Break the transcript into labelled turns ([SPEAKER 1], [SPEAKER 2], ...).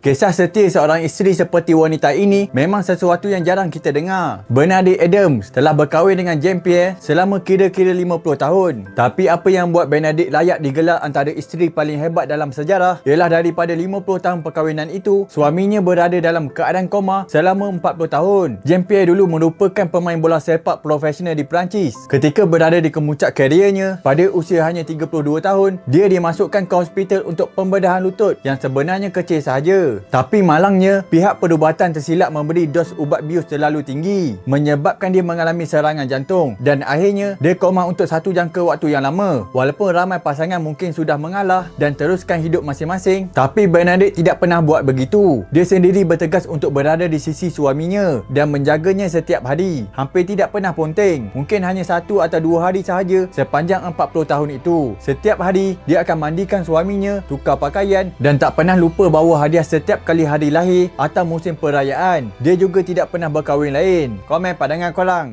[SPEAKER 1] Kisah setia seorang isteri seperti wanita ini memang sesuatu yang jarang kita dengar. Bernadette Adams telah berkahwin dengan Jean-Pierre selama kira-kira 50 tahun. Tapi apa yang buat Bernadette layak digelar antara isteri paling hebat dalam sejarah ialah daripada 50 tahun perkahwinan itu, suaminya berada dalam keadaan koma selama 40 tahun. Jean-Pierre dulu merupakan pemain bola sepak profesional di Perancis. Ketika berada di kemuncak kariernya, pada usia hanya 32 tahun, dia dimasukkan ke hospital untuk pembedahan lutut yang sebenarnya kecil sahaja. Tapi malangnya, pihak perubatan tersilap memberi dos ubat bius terlalu tinggi, menyebabkan dia mengalami serangan jantung dan akhirnya dia koma untuk satu jangka waktu yang lama. Walaupun ramai pasangan mungkin sudah mengalah dan teruskan hidup masing-masing, tapi Bernadette tidak pernah buat begitu. Dia sendiri bertegas untuk berada di sisi suaminya dan menjaganya setiap hari. Hampir tidak pernah ponteng, mungkin hanya 1 atau 2 hari sahaja sepanjang 40 tahun itu. Setiap hari, dia akan mandikan suaminya, tukar pakaian dan tak pernah lupa bawa hadiah setiap kali hari lahir atau musim perayaan. Dia juga tidak pernah berkahwin lain. Komen pandangan korang.